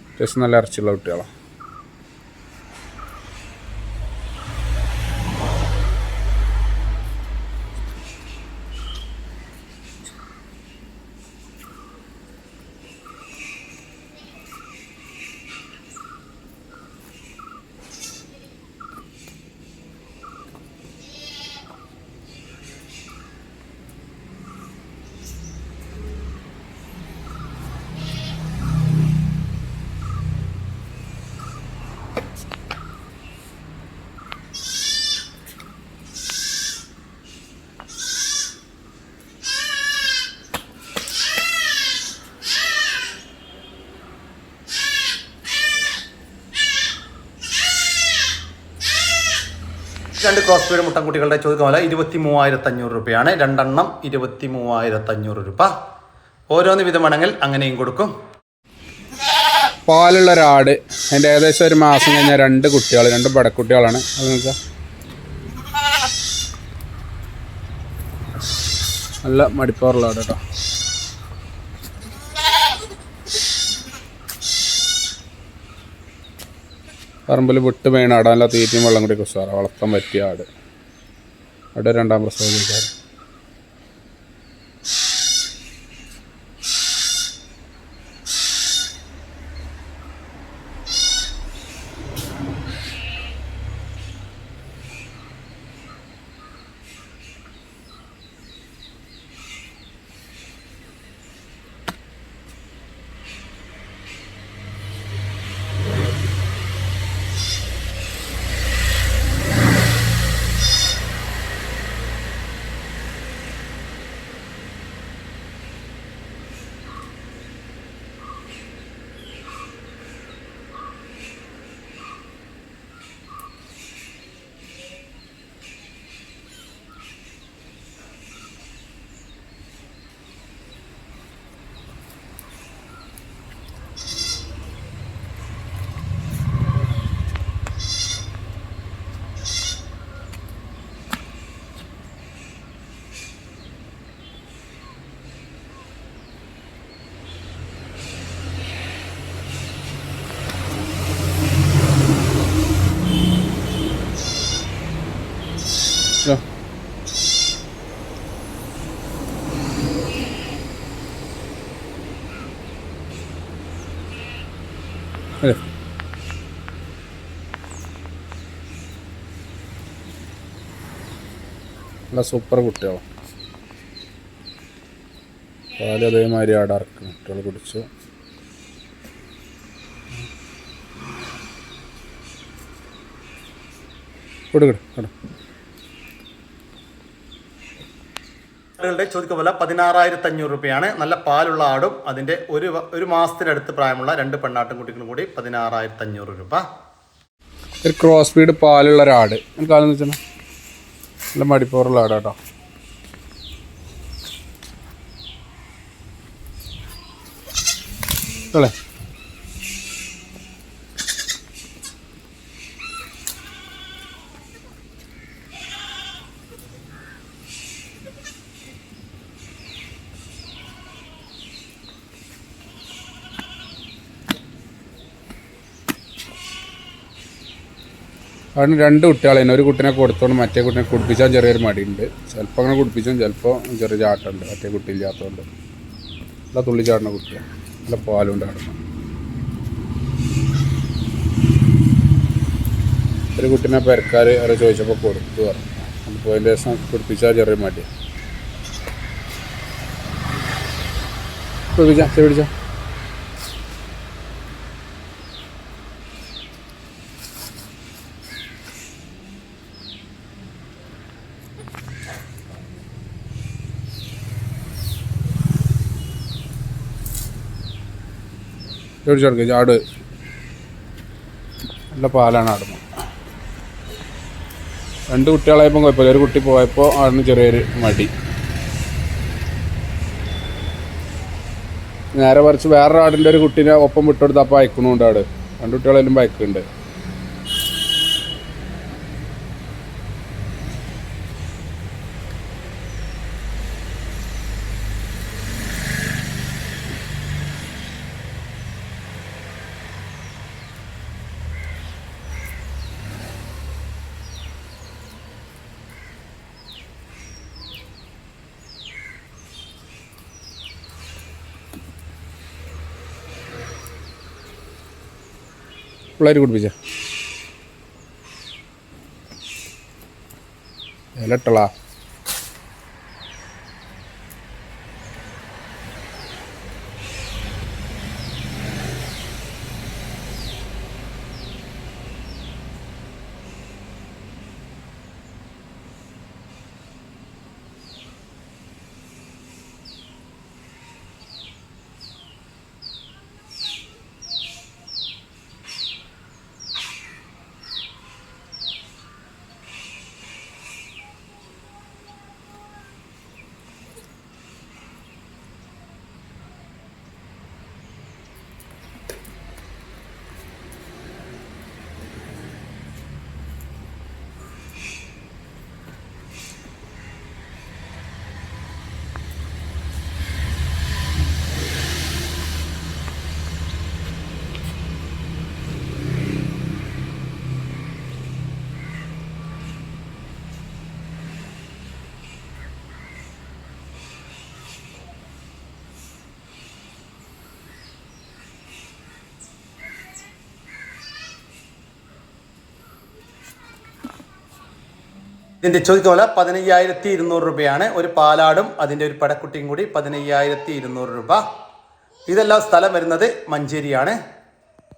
S4: അത്യാവശ്യം നല്ല ഇറച്ചിയുള്ള കുട്ടികളാണ്.
S2: രണ്ട് ക്രോസ് ബീഡ് മുട്ടൻകുട്ടികളുടെ ചോദിക്കും വില 23,500 രൂപയാണ്. രണ്ടെണ്ണം 23,500 രൂപ. ഓരോന്ന് വിധമാണെങ്കിൽ അങ്ങനെയും കൊടുക്കും.
S4: പാലുള്ള ഒരാട്, അതിൻ്റെ ഏകദേശം 1 മാസം കഴിഞ്ഞാൽ 2 കുട്ടികൾ, 2 പടക്കുട്ടികളാണ്. അത് നോക്കുക, നല്ല മടിപ്പാറുള്ള ആട് കേട്ടോ. പറമ്പിൽ വിട്ട് മേണ ആട്, നല്ല തീറ്റയും വെള്ളം കൂടി ഉസാറാണ്. വളർത്താൻ പറ്റിയ ആട്. അവിടെ 2ാം പ്രസവിക്കാറ്. നല്ല സൂപ്പർ കുട്ടികളാണ്. പാല് അതേമാതിരി ആടറക്കും. കുട്ടികൾ കുടിച്ചു. കൊടുക്കട്ടെ കേട്ടോ.
S2: ആടുകളുടെ ചോദിക്കുന്ന വില 16,500 രൂപയാണ്. നല്ല പാലുള്ള ആടും അതിൻ്റെ ഒരു മാസത്തിനടുത്ത് പ്രായമുള്ള 2 പെണ്ണാട്ടും കുട്ടികളും കൂടി 16,500 രൂപ.
S4: ഒരു ക്രോസ് ബീഡ് പാലുള്ള ഒരാട് കാലം വെച്ചാൽ നല്ല മടിപ്പോറുള്ള ആടാട്ടോ. അല്ലേ അവിടെ 2 കുട്ടികളാണ്. ഒരു കുട്ടീനെ കൊടുത്തോണ്ട് മറ്റേ കുട്ടീനെ കുടിപ്പിച്ചാൽ ചെറിയൊരു മടിയുണ്ട്. ചിലപ്പോൾ അങ്ങനെ കുടിപ്പിച്ചാൽ ചിലപ്പോൾ ചെറിയ ചാട്ടമുണ്ട്. മറ്റേ കുട്ടി ഇല്ലാത്തതുകൊണ്ട് നല്ല തുള്ളി ചാടുന്ന കുട്ടിയാണ്. നല്ല പാലുണ്ട് ആടുന്ന. ഒരു കുട്ടീനെ പെരക്കാർ അവരെ ചോദിച്ചപ്പോൾ കൊടുത്തു പറഞ്ഞു. അപ്പോൾ അതിൻ്റെ ദിവസം കുടിപ്പിച്ചാൽ ചെറിയ മടി. പിടിച്ചാ ചോദിച്ചെടുക്കുക. ആട് നല്ല പാലാണ് ആടുന്നത്. 2 കുട്ടികളായപ്പോൾ കുഴപ്പമില്ല. ഒരു കുട്ടി പോയപ്പോൾ ആടിന് ചെറിയൊരു മടി. നേരെ പറിച്ച് വേറൊരു ആടിൻ്റെ ഒരു കുട്ടീനെ ഒപ്പം വിട്ടുകൊടുത്തപ്പോൾ അയക്കണുണ്ട്. ആട് 2 കുട്ടികളെല്ലാം അയക്കുന്നുണ്ട്. പിള്ളേർ കുടിപ്പിച്ച ഇലട്ടളാ.
S2: ഇതിൻ്റെ ചോദിക്കുന്ന വില 15,200 രൂപയാണ്. ഒരു പാലാടും അതിൻ്റെ ഒരു പടക്കുട്ടിയും കൂടി 15,200 രൂപ. ഇതെല്ലാം സ്ഥലം വരുന്നത് മഞ്ചേരിയാണ്.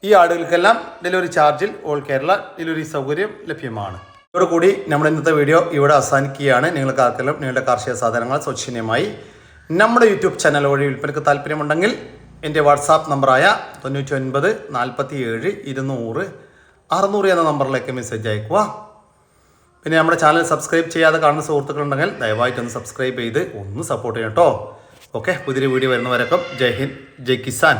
S2: ഈ ആടുകൾക്കെല്ലാം ഡെലിവറി ചാർജിൽ ഓൾ കേരള ഡെലിവറി സൗകര്യം ലഭ്യമാണ്. ഇതോടുകൂടി നമ്മുടെ ഇന്നത്തെ വീഡിയോ ഇവിടെ അവസാനിക്കുകയാണ്. നിങ്ങൾക്ക് ആർക്കെല്ലാം നിങ്ങളുടെ കാർഷിക സാധനങ്ങൾ സൗജന്യമായി നമ്മുടെ യൂട്യൂബ് ചാനൽ വഴി വിൽപ്പനയ്ക്ക് താല്പര്യമുണ്ടെങ്കിൽ എൻ്റെ വാട്സാപ്പ് നമ്പറായ 99 47 200 600 എന്ന നമ്പറിലേക്ക് മെസ്സേജ് അയക്കുക. പിന്നെ നമ്മുടെ ചാനൽ സബ്സ്ക്രൈബ് ചെയ്യാതെ കാണുന്ന സുഹൃത്തുക്കളുണ്ടെങ്കിൽ ദയവായിട്ടൊന്ന് സബ്സ്ക്രൈബ് ചെയ്ത് ഒന്ന് സപ്പോർട്ട് ചെയ്യണം കേട്ടോ. ഓക്കെ, പുതിയൊരു വീഡിയോ വരുന്നവരൊക്കെ ജയ് ഹിന്ദ്, ജയ് കിസാൻ.